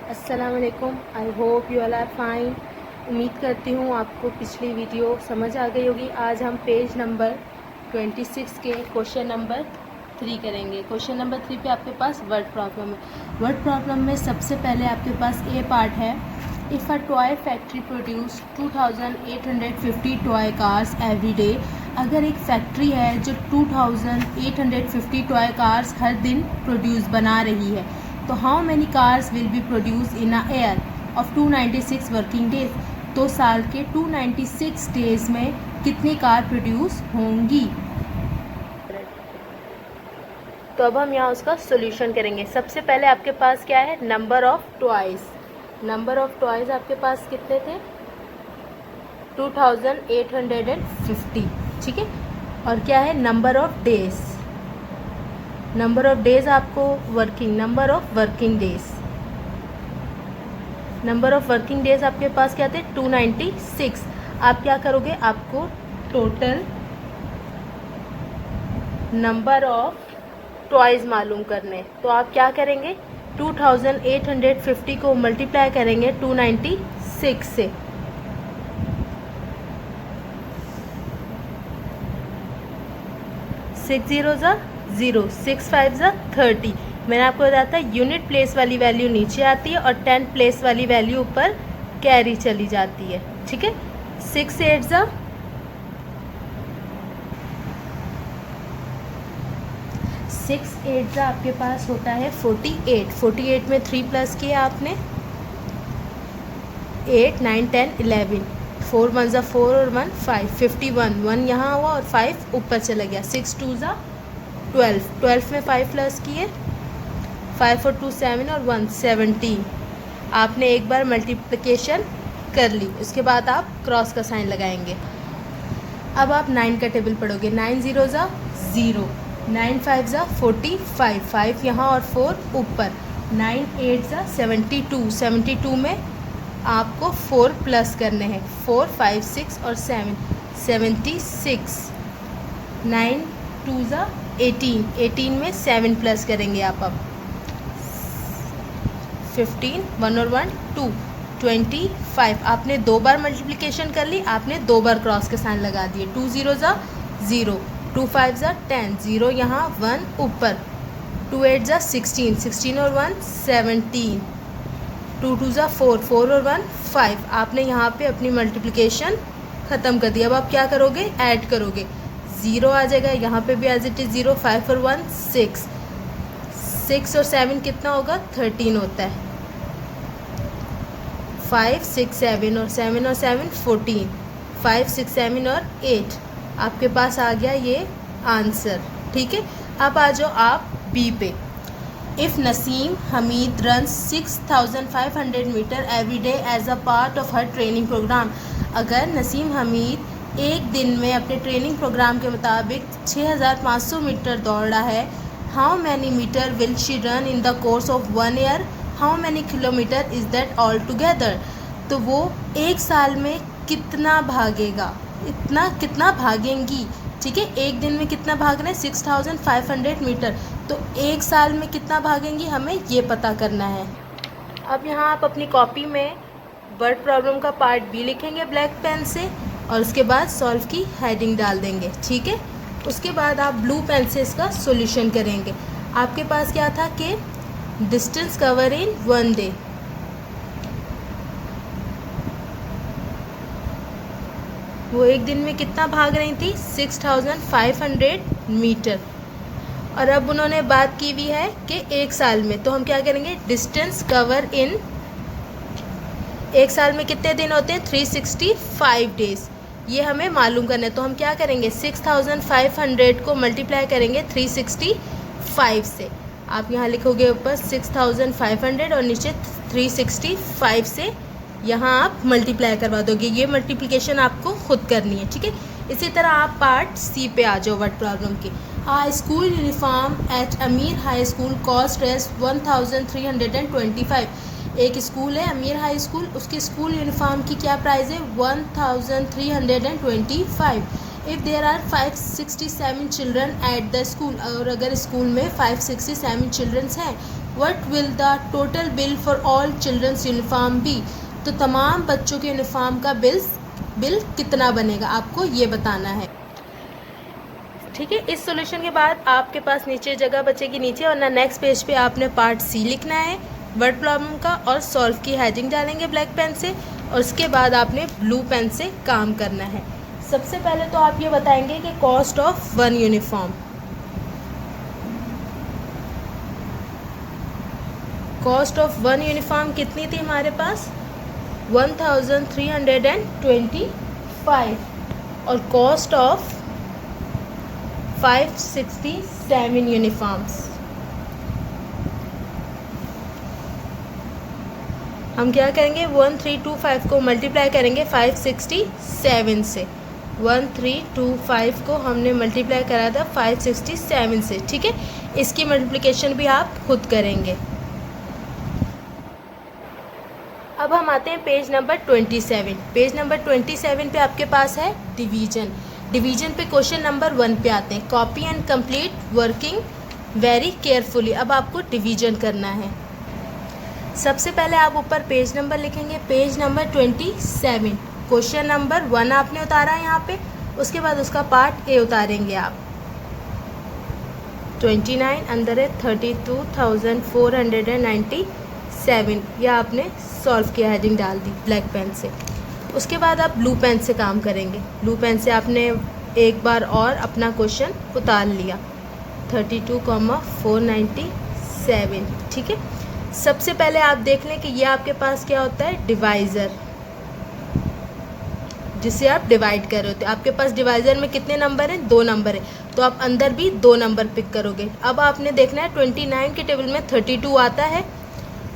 अस्सलाम वालेकुम। I hope you all are fine. उम्मीद करती हूँ आपको पिछली वीडियो समझ आ गई होगी। आज हम पेज नंबर 26 के क्वेश्चन नंबर 3 करेंगे। क्वेश्चन नंबर 3 पे आपके पास वर्ड प्रॉब्लम है। वर्ड प्रॉब्लम में सबसे पहले आपके पास ए पार्ट है। If a toy factory produce 2850 toy cars every day. अगर एक फैक्ट्री है जो 2850 टॉय कार्स हर दिन प्रोड्यूस बना रही है, तो how many cars will be produce in a year of 296 working days. तो साल के 296 डेज में कितनी कार प्रोड्यूस होंगी। तो अब हम यहाँ उसका सोल्यूशन करेंगे। सबसे पहले आपके पास क्या है, number of toys. Number of toys आपके पास कितने थे, 2850, ठीक है। और क्या है, number of days. Number of days आपको working, number of working days, number of working days आपके पास क्या थे, 296। आप क्या करोगे, आपको टोटल नंबर ऑफ टॉयज़ मालूम करने। तो आप क्या करेंगे, 2850 को मल्टीप्लाई करेंगे 296 से। 6 0 0, 6 5 30। मैंने आपको बताया था यूनिट प्लेस वाली वैल्यू नीचे आती है और 10 प्लेस वाली वैल्यू ऊपर कैरी चली जाती है, ठीक है। 6 8 आपके पास होता है 48। 48 में 3 प्लस किया आपने, 8 9 10 11, 4 1 4 और 1 5, 51। 1 यहाँ हुआ और 5 ऊपर चला गया। 6 2 12, 12 में 5 प्लस किए, 5 और 2 7 और 1 17। आपने एक बार मल्टीप्लिकेशन कर ली, उसके बाद आप क्रॉस का साइन लगाएंगे। अब आप 9 का टेबल पढ़ोगे। 9 0 0, 9 5 45, 5 यहाँ और 4 ऊपर, 9 8 72, 72 में आपको 4 प्लस करने हैं, 4 5 6 और 7, 76। 9 2 18, 18 में 7 प्लस करेंगे आप। अब 15, 1 और 1 2, 25। आपने 2 बार मल्टीप्लिकेशन कर ली, आपने 2 बार क्रॉस के साइन लगा दिए। 2 0 0, 2 5 10, 0 यहाँ 1 ऊपर, 2 8 16, 16 और 1 17, 2 2 4, 4 और 1 5। आपने यहाँ पे अपनी मल्टीप्लिकेशन ख़त्म कर दिया। अब आप क्या करोगे, ऐड करोगे, 0 आ जाएगा, यहाँ पे भी एज इट इज़ 0, 5 और 1 6, 6 और 7 कितना होगा, 13 होता है। 5 6 7 और 7 और 7 14, 5 6 7 और 8। आपके पास आ गया ये आंसर, ठीक है। अब आ जाओ आप बी पे। If Naseem Hamid runs 6500 metre every day as a part of her training programme. अगर नसीम हमीद एक दिन में अपने ट्रेनिंग प्रोग्राम के मुताबिक 6500 मीटर दौड़ रहा है, how many metre will she run in the course of 1 year, how many kilometre is that all together. तो वो एक साल में कितना भागेगा, कितना भागेंगी, ठीक है। एक दिन में कितना भागना है, 6500 मीटर, तो एक साल में कितना भागेंगी, हमें ये पता करना है। अब यहाँ आप अपनी कॉपी में वर्ड प्रॉब्लम का पार्ट बी लिखेंगे ब्लैक पेन से, और उसके बाद सॉल्व की हेडिंग डाल देंगे, ठीक है। उसके बाद आप ब्लू पेन से इसका सॉल्यूशन करेंगे। आपके पास क्या था कि डिस्टेंस कवर इन 1 डे, वो एक दिन में कितना भाग रही थी, 6500 मीटर। और अब उन्होंने बात की हुई है कि एक साल में, तो हम क्या करेंगे, डिस्टेंस कवर इन, एक साल में कितने दिन होते हैं, 365 डेज, ये हमें मालूम करना है। तो हम क्या करेंगे, 6500 को मल्टीप्लाई करेंगे 365 से। आप यहाँ लिखोगे ऊपर 6500 और नीचे 365 से, यहाँ आप मल्टीप्लाई करवा दोगे। ये मल्टीप्लिकेशन आपको खुद करनी है, ठीक है। इसी तरह आप पार्ट सी पे आ जाओ वर्ड प्रॉब्लम के। School uniform at Amir high school cost race 1325। एक स्कूल है अमीर हाई स्कूल, उसकी स्कूल यूनिफॉर्म की क्या प्राइस है, 1325। If there are 567 children at the school, और अगर स्कूल में 567 चिल्ड्रंस हैं, what will the total bill for all childrens uniform be. तो तमाम बच्चों के यूनिफॉर्म का बिल कितना बनेगा, आपको ये बताना है। ठीक है, इस सॉल्यूशन के बाद आपके पास नीचे जगह बचेगी नीचे, वरना नेक्स्ट पेज पे आपने पार्ट सी लिखना है वर्ड प्रॉब्लम का, और सॉल्व की हेडिंग डालेंगे ब्लैक पेन से, और उसके बाद आपने ब्लू पेन से काम करना है। सबसे पहले तो आप ये बताएंगे कि cost of one uniform, cost of one uniform कितनी थी हमारे पास 1325, और कॉस्ट ऑफ 567 यूनिफॉर्म्स। हम क्या करेंगे 1325 को मल्टीप्लाई करेंगे 567 से, 1325 को हमने मल्टीप्लाई करा था 567 से। ठीक है, इसकी मल्टीप्लिकेशन भी आप खुद करेंगे। अब हम आते हैं पेज नंबर 27। पेज नंबर 27 पे आपके पास है डिवीजन। डिवीजन पे क्वेश्चन नंबर 1 पे आते हैं, copy and complete working very carefully. अब आपको डिवीजन करना है। सबसे पहले आप ऊपर पेज नंबर लिखेंगे, पेज नंबर 27, क्वेश्चन नंबर 1 आपने उतारा है यहाँ पे, उसके बाद उसका पार्ट ए उतारेंगे आप। 29 अंदर है 32,497, यह आपने सॉल्व किया, हेडिंग डाल दी ब्लैक पेन से। उसके बाद आप ब्लू पेन से काम करेंगे। ब्लू पेन से आपने एक बार और अपना क्वेश्चन उतार लिया 32,497। ठीक है, सबसे पहले आप देख लें कि ये आपके पास क्या होता है डिवाइज़र, जिसे आप डिवाइड कर रहे होते हैं। आपके पास डिवाइज़र में कितने नंबर हैं 2 नंबर है, तो आप अंदर भी 2 नंबर पिक करोगे। अब आपने देखना है 29 के टेबल में 32 आता है।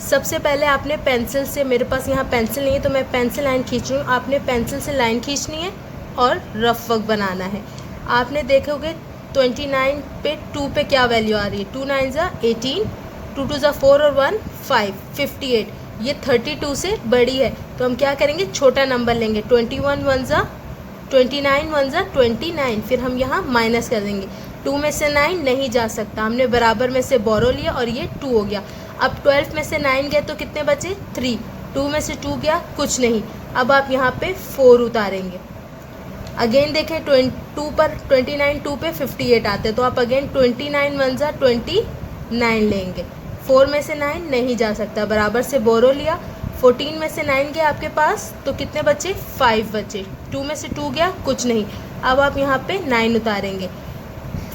सबसे पहले आपने पेंसिल से, मेरे पास यहाँ पेंसिल नहीं है तो मैं पेंसिल लाइन खींच रही हूँ, आपने पेंसिल से लाइन खींचनी है और रफ वर्क बनाना है। आपने देखोगे 29 पे 2 पे क्या वैल्यू आ रही है, 2 9 ज़ा 18, 2 2 ज़ा 4 और 1 5, 58। ये 32 से बड़ी है, तो हम क्या करेंगे छोटा नंबर लेंगे, 29 1 ज़ा 29, फिर हम यहाँ माइनस कर देंगे। 2 में से 9 नहीं जा सकता, हमने बराबर में से बोरो लिया और ये 2 हो गया। अब 12 में से 9 गए तो कितने बचे 3, 2 में से 2 गया कुछ नहीं। अब आप यहाँ पे 4 उतारेंगे। अगेन देखें 2 पर 29 2 पे 58 आते हैं, तो आप अगेन 29 1 ज़ा 29 लेंगे। 4 में से 9 नहीं जा सकता, बराबर से बोरो लिया। 14 में से 9 गया आपके पास तो कितने बचे 5 बचे, 2 में से 2 गया कुछ नहीं। अब आप यहाँ पे 9 उतारेंगे।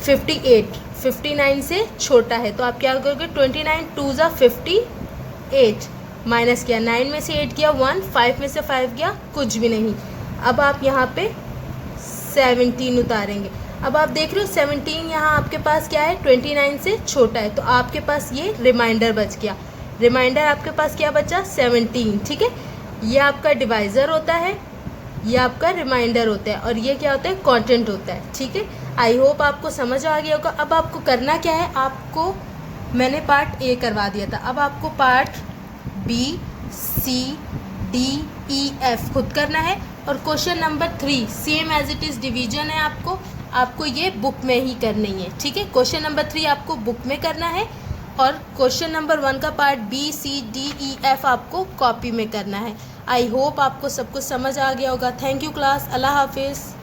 58 59 से छोटा है, तो आप क्या करोगे 29 2 ज़ा 58, माइनस किया, 9 में से 8 गया 1, 5 में से 5 गया कुछ भी नहीं। अब आप यहाँ पे 17 उतारेंगे। अब आप देख रहे हो 17 यहाँ आपके पास क्या है 29 से छोटा है, तो आपके पास ये रिमाइंडर बच गया। रिमाइंडर आपके पास क्या बचा 17। ठीक है, ये आपका डिवाइज़र होता है, ये आपका रिमाइंडर होता है, और ये क्या होता है कंटेंट होता है। ठीक है, आई होप आपको समझ आ गया होगा। अब आपको करना क्या है, आपको मैंने पार्ट ए करवा दिया था, अब आपको part B C D E F खुद करना है। और question number 3 same as it is division है, आपको ये बुक में ही करनी है। ठीक है, क्वेश्चन नंबर 3 आपको बुक में करना है, और क्वेश्चन नंबर 1 का part B C D E F आपको कॉपी में करना है। आई होप आपको सब कुछ समझ आ गया होगा। थैंक यू क्लास, अल्लाह हाफिज़।